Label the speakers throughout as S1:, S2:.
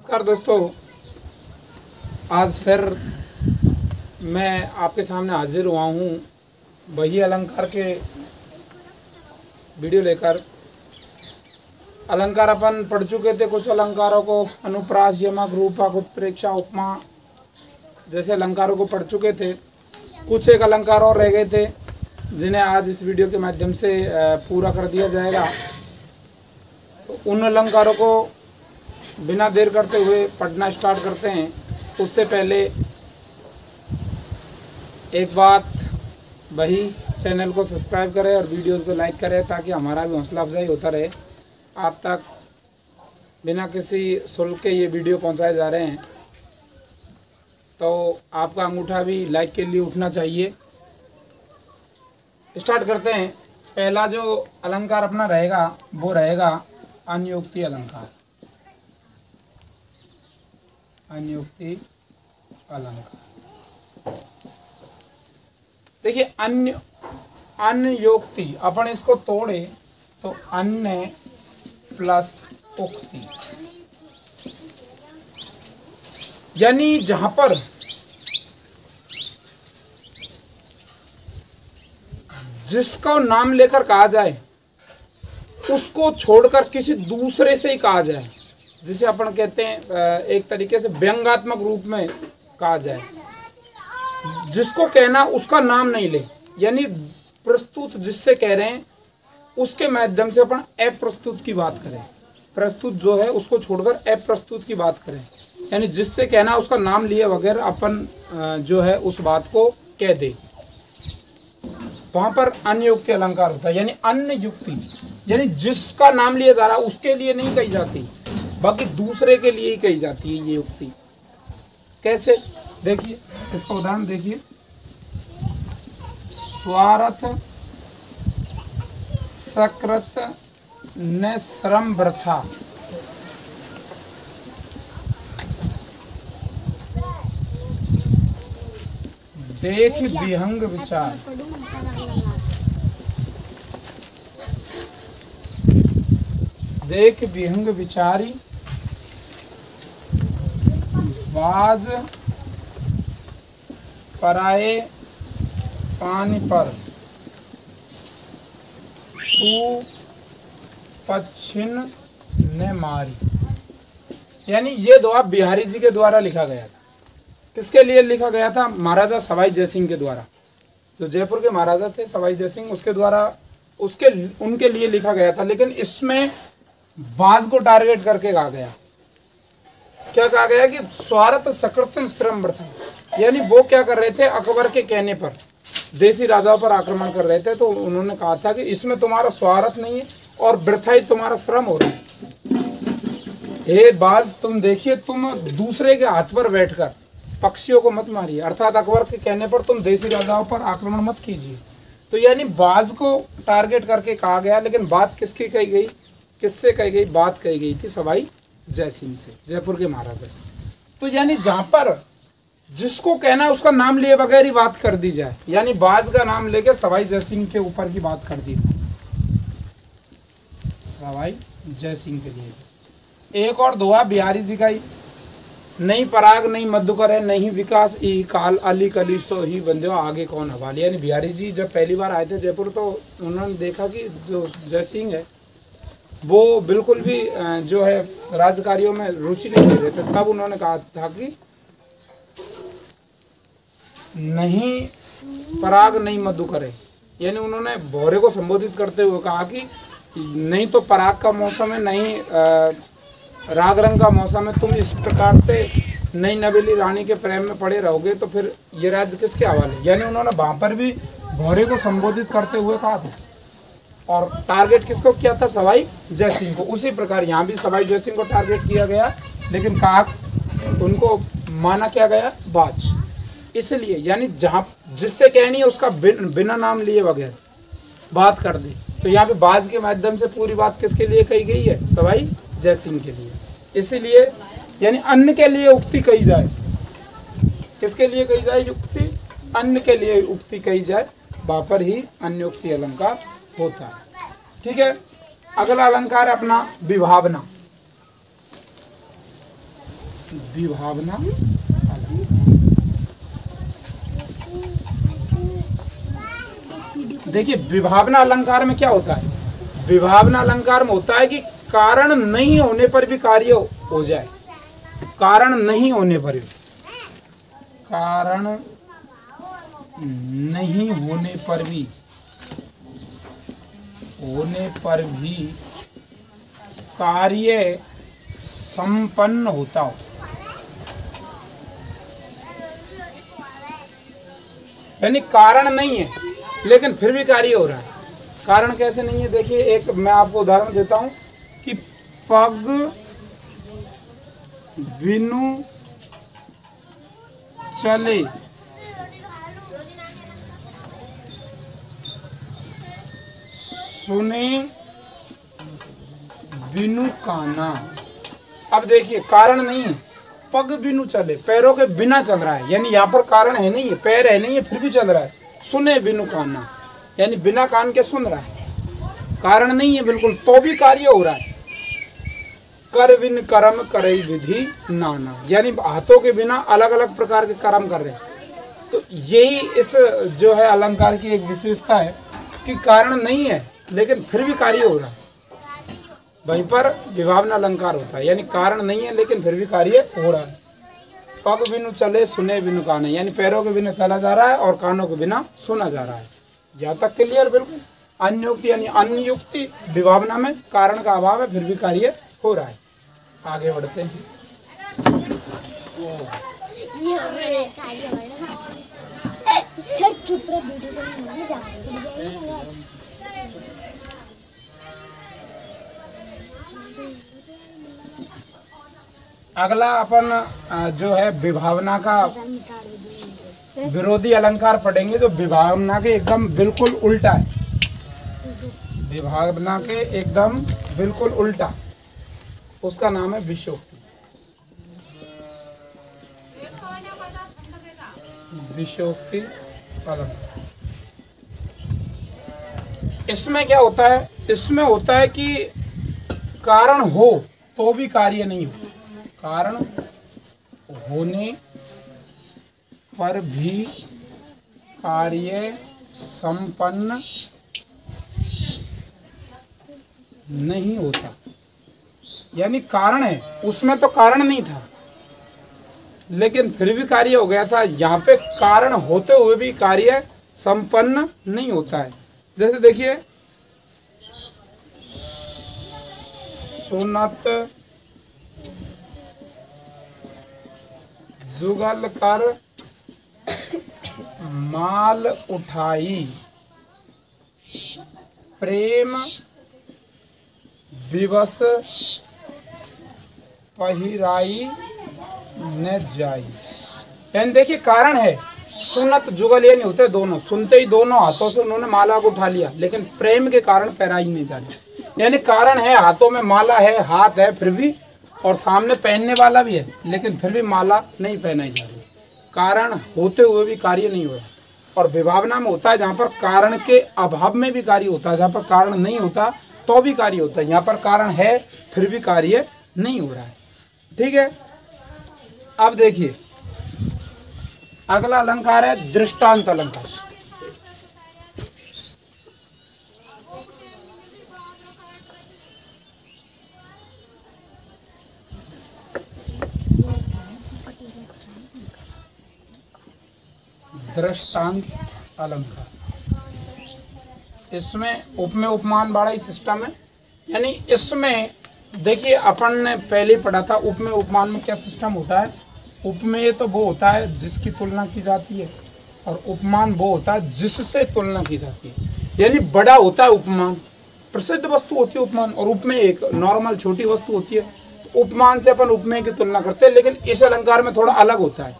S1: नमस्कार दोस्तों, आज फिर मैं आपके सामने हाजिर हुआ हूँ वही अलंकार के वीडियो लेकर। अलंकार अपन पढ़ चुके थे, कुछ अलंकारों को अनुप्रास, यमक, रूपक, उत्प्रेक्षा, उपमा जैसे अलंकारों को पढ़ चुके थे। कुछ एक अलंकार और रह गए थे जिन्हें आज इस वीडियो के माध्यम से पूरा कर दिया जाएगा। तो उन अलंकारों को बिना देर करते हुए पढ़ना स्टार्ट करते हैं। उससे पहले एक बात, वही चैनल को सब्सक्राइब करें और वीडियोस को लाइक करें ताकि हमारा भी हौसला अफजाई होता रहे। आप तक बिना किसी शुल्क के ये वीडियो पहुंचाए जा रहे हैं, तो आपका अंगूठा भी लाइक के लिए उठना चाहिए। स्टार्ट करते हैं। पहला जो अलंकार अपना रहेगा वो रहेगा अन्योक्ति अलंकार। अन्योक्ति अलंकार देखिए, अन्योक्ति अपन इसको तोड़े तो अन्य प्लस उक्ति, यानी जहां पर जिसका नाम लेकर कहा जाए उसको छोड़कर किसी दूसरे से ही कहा जाए, जिसे अपन कहते हैं एक तरीके से व्यंग्यात्मक रूप में कहा जाए। जिसको कहना उसका नाम नहीं ले, यानी प्रस्तुत जिससे कह रहे हैं उसके माध्यम से अपन अप्रस्तुत की बात करें। प्रस्तुत जो है उसको छोड़कर अप्रस्तुत की बात करें, यानी जिससे कहना उसका नाम लिए बगैर अपन जो है उस बात को कह दे, वहां पर अन्योक्ति अलंकार होता है। यानी अन्य युक्ति, यानी जिसका नाम लिया जा रहा है उसके लिए नहीं कही जाती, बाकी दूसरे के लिए ही कही जाती है ये युक्ति। कैसे? देखिए, इसका उदाहरण देखिए। स्वार्थ सकृत न श्रम वृथा, देख विहंग विचार, देख विहंग विचारी, बाज पराए पानी पर, तू पच्छिन ने मारी। यानी ये दुआ बिहारी जी के द्वारा लिखा गया था। किसके लिए लिखा गया था? महाराजा सवाई जयसिंह के द्वारा। जो जयपुर के महाराजा थे सवाई जयसिंह, उसके द्वारा उनके लिए लिखा गया था। लेकिन इसमें बाज को टारगेट करके कहा गया। क्या कहा गया कि स्वार्थ सकृत श्रम वृथा, यानी वो क्या कर रहे थे, अकबर के कहने पर देसी राजाओं पर आक्रमण कर रहे थे, तो उन्होंने कहा था कि इसमें तुम्हारा स्वार्थ नहीं है और वृथा ही तुम्हारा श्रम हो रहा है। हे बाज, तुम देखिए, तुम दूसरे के हाथ पर बैठकर पक्षियों को मत मारिए, अर्थात अकबर के कहने पर तुम देसी राजाओं पर आक्रमण मत कीजिए। तो यानी बाज को टारगेट करके कहा गया। लेकिन बात किसकी कही गई, किससे कही गई? बात कही गई थी सवाई जयसिंह से, जयपुर के महाराजा से। तो यानी जहां पर जिसको कहना है उसका नाम लिए बगैर ही बात कर दी जाए, यानी बाज का नाम लेके सवाई जयसिंह के ऊपर की बात कर दी, सवाई जयसिंह के लिए। एक और दुआ बिहारी जी का ही, नहीं पराग नहीं मधुकर है, नहीं विकास ई काल, अली कली सो ही बंदे, आगे कौन हवाले। यानी बिहारी जी जब पहली बार आए थे जयपुर, तो उन्होंने देखा कि जो जयसिंह है वो बिल्कुल भी जो है राजकार्यों में रुचि नहीं ले रहे थे। तब उन्होंने कहा था कि नहीं पराग नहीं मधु करे, यानी उन्होंने भौरे को संबोधित करते हुए कहा कि नहीं तो पराग का मौसम है, नहीं राग रंग का मौसम है, तुम इस प्रकार से नई नवेली रानी के प्रेम में पड़े रहोगे तो फिर ये राज्य किसके हवाले। यानी उन्होंने वहां पर भी भौरे को संबोधित करते हुए कहा था, और टारगेट किसको किया था? सवाई जयसिंह को। उसी प्रकार यहाँ भी सवाई जयसिंह को टारगेट किया गया, लेकिन कहा उनको माना क्या गया? बाज। इसलिए यानी जहाँ जिससे कहनी है उसका बिना नाम लिए बगैर बात कर दी। तो यहाँ पे बाज के माध्यम से पूरी बात किसके लिए कही गई है? सवाई जयसिंह के लिए। इसीलिए यानी अन्य के लिए उक्ति कही जाए, किसके लिए कही जाए युक्ति? अन्य के लिए उक्ति कही जाए, वहां पर ही अन्योक्ति अलंकार होता है। ठीक है, अगला अलंकार है अपना विभावना। विभावना देखिए विभावना अलंकार में क्या होता है, विभावना अलंकार में होता है कि कारण नहीं होने पर भी कार्य हो जाए, कारण नहीं होने पर भी, कारण नहीं होने पर भी कार्य संपन्न होता हो। यानी कारण नहीं है लेकिन फिर भी कार्य हो रहा है। कारण कैसे नहीं है, देखिए एक मैं आपको उदाहरण देता हूं कि पग बिनु चले सुने बिनु काना। अब देखिए कारण नहीं है, पग बिनु चले, पैरों के बिना चल रहा है, यानी यहाँ पर कारण है नहीं है, पैर है नहीं है फिर भी चल रहा है। सुने बिनु काना यानी बिना कान के सुन रहा है, कारण नहीं है बिल्कुल तो भी कार्य हो रहा है। कर बिन कर्म करे विधि नाना, यानी हाथों के बिना अलग अलग प्रकार के कर्म कर रहे हैं। तो यही इस जो है अलंकार की एक विशेषता है कि कारण नहीं है लेकिन फिर भी कार्य हो रहा है। वहीं पर विभावना अलंकार होता है, यानी कारण नहीं है लेकिन फिर भी कार्य हो रहा है। पग बिनु चले सुने बिनु काने, यानी पैरों के बिना चला जा रहा है और कानों के बिना सुना जा रहा है। यहाँ तक क्लियर बिल्कुल। अन्युक्ति यानी अन्य युक्ति, विभावना में कारण का अभाव है फिर भी कार्य हो रहा है। आगे बढ़ते हैं। अगला अपन जो है विभावना का विरोधी अलंकार पढ़ेंगे जो विभावना के एकदम बिल्कुल उल्टा है, विभावना के एकदम बिल्कुल उल्टा, उसका नाम है विषयोक्ति। विषयोक्ति अलंकार। इसमें क्या होता है, इसमें होता है कि कारण हो तो भी कार्य नहीं हो, कारण होने पर भी कार्य संपन्न नहीं होता। यानी कारण है, उसमें तो कारण नहीं था लेकिन फिर भी कार्य हो गया था। यहाँ पे कारण होते हुए भी कार्य संपन्न नहीं होता है। जैसे देखिए सुनत जुगल कर माल उठाई प्रेम विवश पहिराई न जाई। यानी देखिए कारण है, सुनत जुगल यानी होते दोनों, सुनते ही दोनों हाथों से उन्होंने माला को उठा लिया लेकिन प्रेम के कारण पहराई नहीं जा रही। यानी कारण है, हाथों में माला है, हाथ है फिर भी, और सामने पहनने वाला भी है लेकिन फिर भी माला नहीं पहनाई जा रही। कारण होते हुए भी कार्य नहीं हो रहा। और विभावना में होता है जहाँ पर कारण के अभाव में भी कार्य होता है, जहाँ पर कारण नहीं होता तो भी कार्य होता है। यहाँ पर कारण है फिर भी कार्य नहीं हो रहा है। ठीक है, अब देखिए अगला अलंकार है दृष्टांत अलंकार। दृष्टांत अलंकार, इसमें उपमेय उपमान वाला ही सिस्टम है। यानी इसमें देखिए अपन ने पहले पढ़ा था उपमेय उपमान में क्या सिस्टम होता है। उपमेय तो वो होता है जिसकी तुलना की जाती है और उपमान वो होता है जिससे तुलना की जाती है। यानी बड़ा होता है उपमान, प्रसिद्ध वस्तु होती है उपमान, और उपमेय एक नॉर्मल छोटी वस्तु होती है। तो उपमान से अपन उपमेय की तुलना करते हैं, लेकिन इस अलंकार में थोड़ा अलग होता है।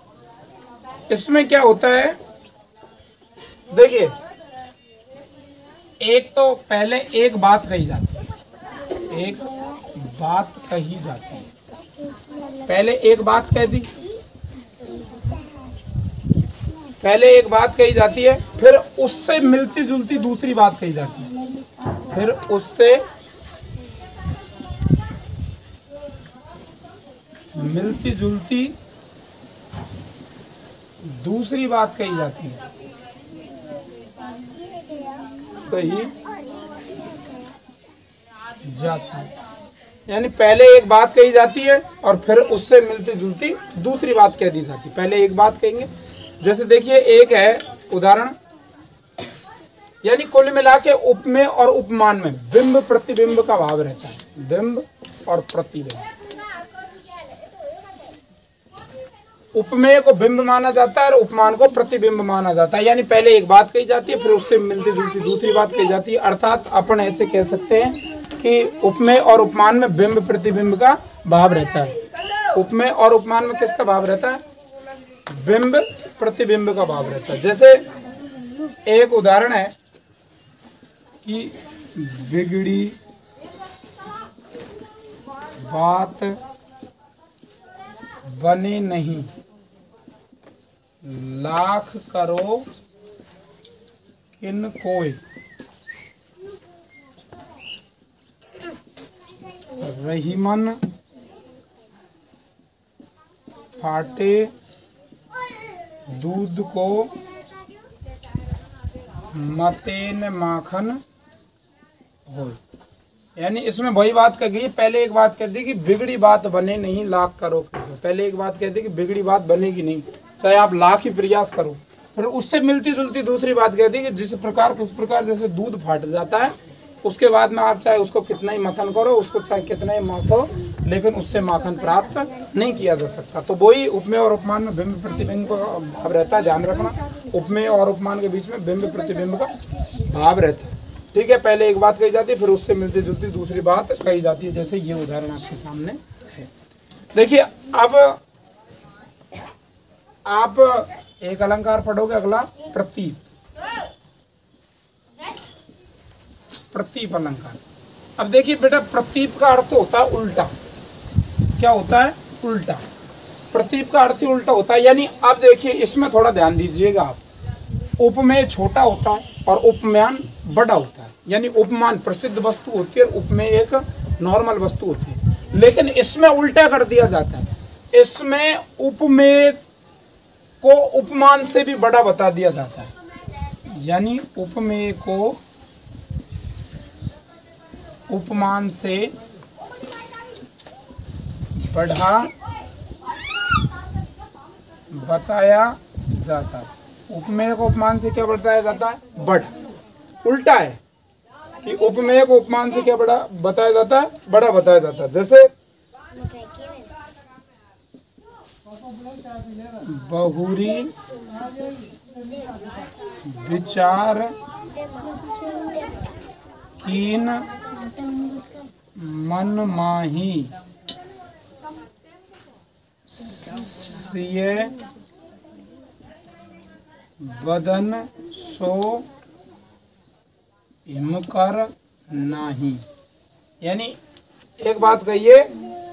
S1: इसमें क्या होता है देखिए, एक तो पहले एक बात कही जाती है, एक बात कही जाती है, पहले एक बात कह दी, पहले एक बात कही जाती है, फिर उससे मिलती जुलती दूसरी बात कही जाती है, फिर उससे मिलती जुलती दूसरी बात कही जाती है, कही जाती है। यानी पहले एक बात कही जाती है और फिर उससे मिलती जुलती दूसरी बात कह दी जाती है। पहले एक बात कहेंगे, जैसे देखिए एक है उदाहरण, यानी कुल मिला के उपमेय और उपमान में बिंब प्रतिबिंब का भाव रहता है। बिंब और प्रतिबिंब, उपमेय को बिंब माना जाता है और उपमान को प्रतिबिंब माना जाता है। यानी पहले एक बात कही जाती है फिर उससे मिलती जुलती दूसरी बात कही जाती है। अर्थात अपन ऐसे कह सकते हैं कि उपमेय और उपमान में बिंब प्रतिबिंब का भाव रहता है। उपमेय और उपमान में किसका भाव रहता है? बिंब प्रतिबिंब का भाव रहता है। जैसे एक उदाहरण है कि बिगड़ी बात बने नहीं, लाख करो किन कोय, रहीमन फाटे दूध को, मतेन माखन हो। यानी इसमें वही बात कह गई, पहले एक बात कह दी कि बिगड़ी बात बने नहीं, लाख करो। पहले एक बात कह दी कि बिगड़ी बात बनेगी नहीं, चाहे आप लाख ही प्रयास करो। फिर उससे मिलती जुलती दूसरी बात कह दी कि जिस प्रकार किस प्रकार जैसे दूध फाट जाता है, उसके बाद में आप चाहे उसको कितना ही मथन करो, उसको चाहे कितना ही माखो, लेकिन उससे माखन प्राप्त नहीं किया जा सकता। तो वही उपमेय और उपमान में बिंब प्रतिबिंब का भाव रहता है। ध्यान रखना, उपमेय और उपमान के बीच में बिंब प्रतिबिंब का भाव रहता है। ठीक है, पहले एक बात कही जाती है फिर उससे मिलती जुलती दूसरी बात कही जाती है। जैसे ये उदाहरण आपके सामने है। देखिए अब आप एक अलंकार पढ़ोगे, अगला प्रतीप। प्रतीप अलंकार। अब देखिए बेटा, प्रतीप का अर्थ होता है उल्टा। क्या होता है? उल्टा। प्रतीप का अर्थ ही उल्टा होता है। यानी अब देखिए इसमें थोड़ा ध्यान दीजिएगा आप, उपमेय छोटा होता है और उपमान बड़ा होता है। यानी उपमान प्रसिद्ध वस्तु होती है और उपमेय एक नॉर्मल वस्तु होती है, लेकिन इसमें उल्टा कर दिया जाता है। इसमें उपमेय को उपमान से भी बड़ा बता दिया जाता है। यानी उपमेय को उपमान से बढ़ा बताया जाता है। उपमेय को उपमान से क्या बताया जाता है? बढ़। उल्टा है कि उपमेय को उपमान से क्या बड़ा बताया जाता है? बड़ा बताया जाता है। जैसे बहुरी विचार कीन मन माही, सिय बदन सो हिमकर नाही। यानी एक बात कहिए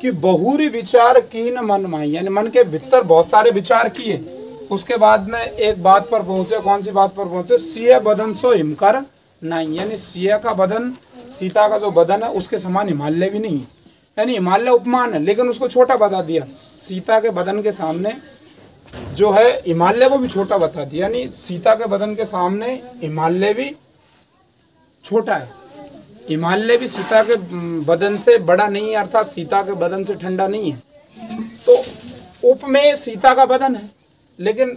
S1: कि बहुरी विचार कीन मन माही, यानी मन के भीतर बहुत सारे विचार किए, उसके बाद में एक बात पर पहुंचे। कौन सी बात पर पहुंचे? सिय बदन सो हिमकर नहीं। यानी सिया का बदन, सीता का जो बदन है उसके समान हिमालय भी नहीं है। यानी हिमालय उपमान है लेकिन उसको छोटा बता दिया। सीता के बदन के सामने जो है हिमालय को भी छोटा बता दिया। यानी सीता के बदन के सामने हिमालय भी छोटा है, हिमालय भी सीता के बदन से बड़ा नहीं है, अर्थात सीता के बदन से ठंडा नहीं है। तो उपमेय सीता का बदन है लेकिन,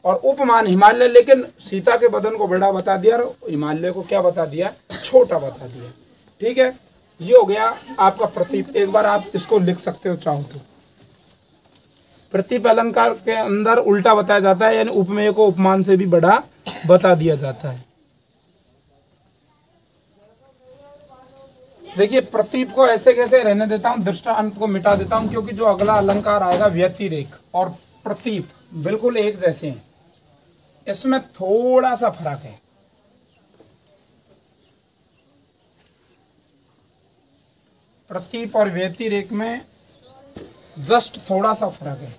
S1: और उपमान हिमालय, लेकिन सीता के बदन को बड़ा बता दिया और हिमालय को क्या बता दिया? छोटा बता दिया। ठीक है, ये हो गया आपका प्रतीप। एक बार आप इसको लिख सकते हो चाहो तो। प्रतीप अलंकार के अंदर उल्टा बताया जाता है, यानी उपमेय को उपमान से भी बड़ा बता दिया जाता है। देखिए प्रतीप को ऐसे कैसे रहने देता हूं, दृष्टांत को मिटा देता हूं, क्योंकि जो अगला अलंकार आएगा व्यतिरेक और प्रतीप बिल्कुल एक जैसे हैं, इसमें थोड़ा सा फर्क है। प्रतीप और व्यतिरेक में जस्ट थोड़ा सा फर्क है।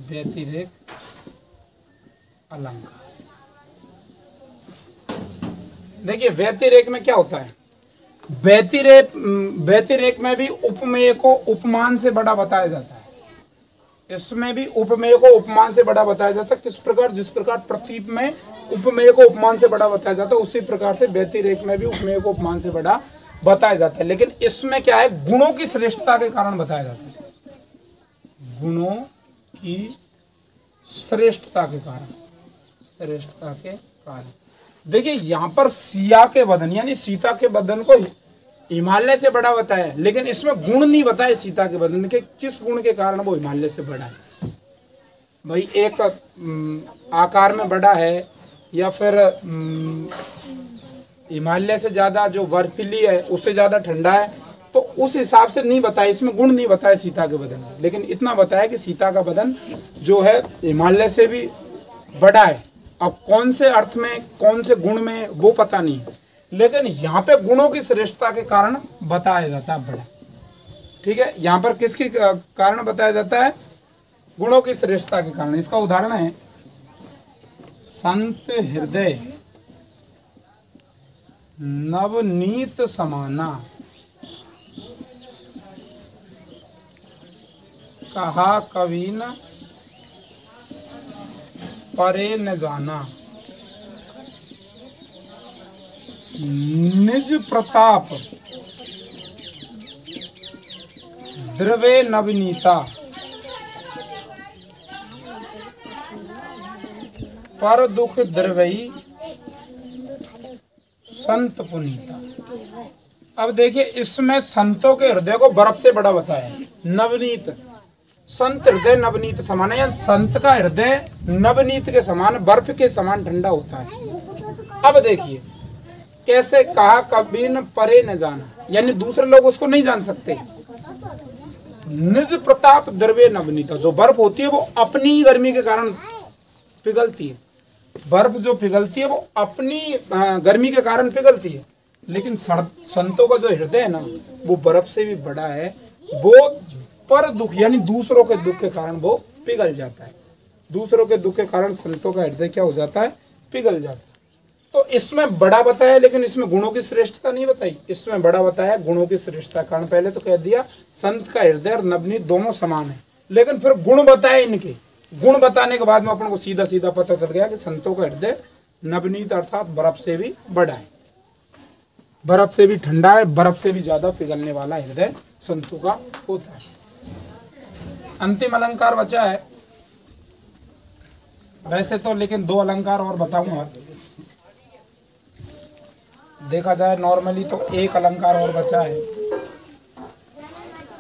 S1: व्यतिरेक अलंकार, देखिए व्यतिरेक में क्या होता है? व्यतिरेक में भी उपमेय को उपमान से बड़ा बताया जाता है। इसमें भी उपमेय को उपमान से बड़ा बताया जाता है। किस प्रकार? जिस प्रकार प्रतीप में उपमेय को उपमान से बड़ा बताया जाता है, उसी प्रकार से व्यतिरेक में भी उपमेय को उपमान से बड़ा बताया जाता है। लेकिन इसमें क्या है? गुणों की श्रेष्ठता के कारण बताया जाता है। गुणों की श्रेष्ठता के कारण देखिए, यहाँ पर सिया के बदन यानी सीता के बदन को हिमालय से बड़ा बताया है, लेकिन इसमें गुण नहीं बताए सीता के बदन के किस गुण के कारण वो हिमालय से बड़ा है। भाई एक आकार में बड़ा है, या फिर हिमालय से ज्यादा जो बर्फीली है उससे ज्यादा ठंडा है, तो उस हिसाब से नहीं बताया, इसमें गुण नहीं बताया सीता के बदन में। लेकिन इतना बताया कि सीता का बदन जो है हिमालय से भी बड़ा है। अब कौन से अर्थ में, कौन से गुण में, वो पता नहीं, लेकिन यहाँ पे गुणों की श्रेष्ठता के कारण बताया जाता है बड़ा। ठीक है, यहाँ पर किसके कारण बताया जाता है? गुणों की श्रेष्ठता के कारण। इसका उदाहरण है संत हृदय नवनीत समाना, कहा कवि न परे न जाना, निज प्रताप द्रवे नवनीता, पर दुख द्रवई संत पुनीता। अब देखिए, इसमें संतों के हृदय को बर्फ से बड़ा बताया है। नवनीत, संत हृदय नवनीत समान है, संत का हृदय नवनीत के समान, बर्फ के समान ठंडा होता है। अब देखिए कैसे, कहा कभी न परे न जाना, यानी दूसरे लोग उसको नहीं जान सकते। निज प्रताप द्रव्य नवनीता, जो बर्फ होती है वो अपनी गर्मी के कारण पिघलती है। बर्फ जो पिघलती है वो अपनी गर्मी के कारण पिघलती है, लेकिन संतों का जो हृदय है ना, वो बर्फ से भी बड़ा है। वो पर दुख यानी दूसरों के दुख के कारण वो पिघल जाता है। दूसरों के दुख के कारण संतों का हृदय क्या हो जाता है? पिघल जाता है। तो इसमें बड़ा बताया, लेकिन इसमें गुणों की श्रेष्ठता नहीं बताई। इसमें बड़ा बताया गुणों की श्रेष्ठता कारण। पहले तो कह दिया संत का हृदय और नवनीत दोनों समान है, लेकिन फिर गुण बताए इनके। गुण बताने के बाद में अपन को सीधा सीधा पता चल गया कि संतों का हृदय नवनीत अर्थात बर्फ से भी बड़ा है, बर्फ से भी ठंडा है, बर्फ से भी ज्यादा पिघलने वाला हृदय संतों का होता है। अंतिम अलंकार बचा है वैसे तो, लेकिन 2 अलंकार और बताऊंगा। देखा जाए नॉर्मली तो 1 अलंकार और बचा है।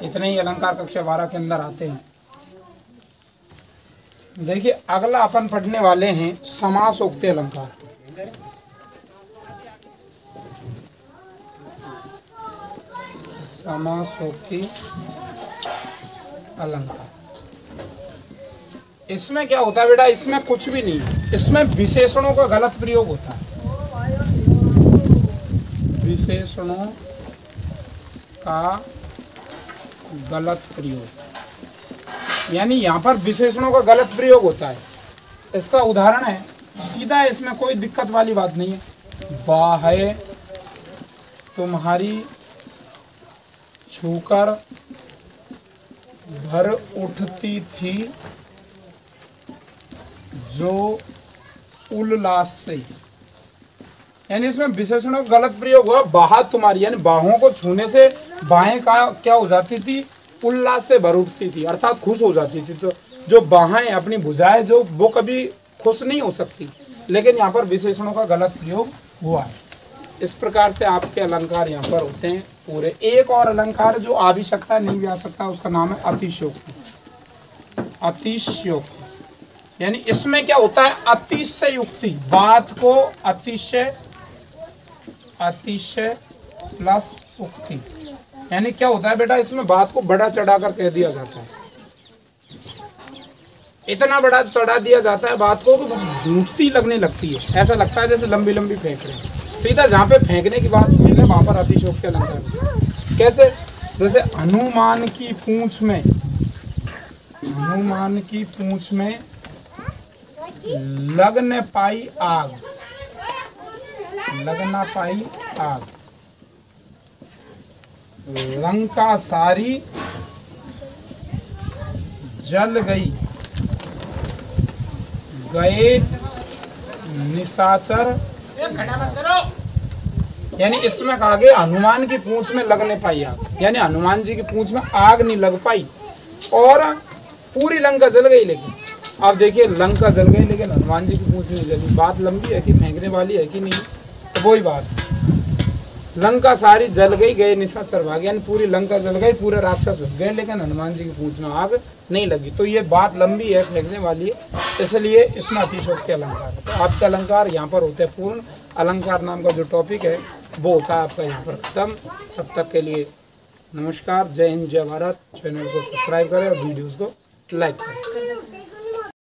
S1: इतने ही अलंकार कक्षा 12 के अंदर आते हैं। देखिए, अगला अपन पढ़ने वाले हैं समासोक्ति अलंकार। समासोक्ति अलंकार, इसमें क्या होता है बेटा? इसमें कुछ भी नहीं, इसमें विशेषणों का गलत प्रयोग होता है। विशेषणों का गलत प्रयोग, यानी यहाँ पर विशेषणों का गलत प्रयोग होता है। इसका उदाहरण है सीधा, इसमें कोई दिक्कत वाली बात नहीं है। बाहें तुम्हारी छूकर भर उठती थी जो उल्लास से, यानी इसमें विशेषणों का गलत प्रयोग हुआ। बाहा तुम्हारी, यानी बाहों को छूने से बाहें का क्या हो जाती थी? उल्लास से भर उठती थी, अर्थात खुश हो जाती थी। तो जो बाहें, अपनी भुजाएं जो, वो कभी खुश नहीं हो सकती, लेकिन यहाँ पर विशेषणों का गलत प्रयोग हुआ है। इस प्रकार से आपके अलंकार यहाँ पर होते हैं पूरे। एक और अलंकार जो आ भी सकता है, नहीं भी आ सकता, उसका नाम है अतिशयोक्ति। अतिशयोक्ति यानी इसमें क्या होता है? अतिशय युक्ति, बात को अतिशय, अतिशय प्लस उक्ति, यानी क्या होता है बेटा? इसमें बात को बड़ा चढ़ाकर कह दिया जाता है। इतना बड़ा चढ़ा दिया जाता है बात को कि झूठ सी लगने लगती है। ऐसा लगता है जैसे लंबी लंबी फेंक रहे हैं। सीधा जहाँ पे फेंकने की बात मिले वहां पर अतिशयोक्ति अलंकार। कैसे? जैसे हनुमान की पूंछ में, हनुमान की पूंछ में लग न पाई आग, लग न पाई आग, लंका सारी जल गई, गए निशाचर। यानी इसमें कहा गया हनुमान की पूंछ में लग नहीं पाई आग, यानी हनुमान जी की पूंछ में आग नहीं लग पाई और पूरी लंका जल गई। लेकिन आप देखिए लंका जल गई लेकिन हनुमान जी की पूंछ नहीं जली। बात लंबी है कि फेंकने वाली है कि नहीं, तो वही बात। लंका सारी जल गई, गए निशाचर भागे, यानी पूरी लंका जल गई, पूरे राक्षस बन गए लेकिन हनुमान जी की पूंछ में आग नहीं लगी। तो ये बात लंबी है, फेंकने वाली है, इसलिए इसमें अतिशयोक्ति अलंकार है। तो आपका अलंकार यहाँ पर होते हैं पूर्ण। अलंकार नाम का जो टॉपिक है वो होता है आपका यहाँ पर खत्म। तब तक के लिए नमस्कार, जय हिंद, जय भारत। चैनल को सब्सक्राइब करें और वीडियोज़ को लाइक करें।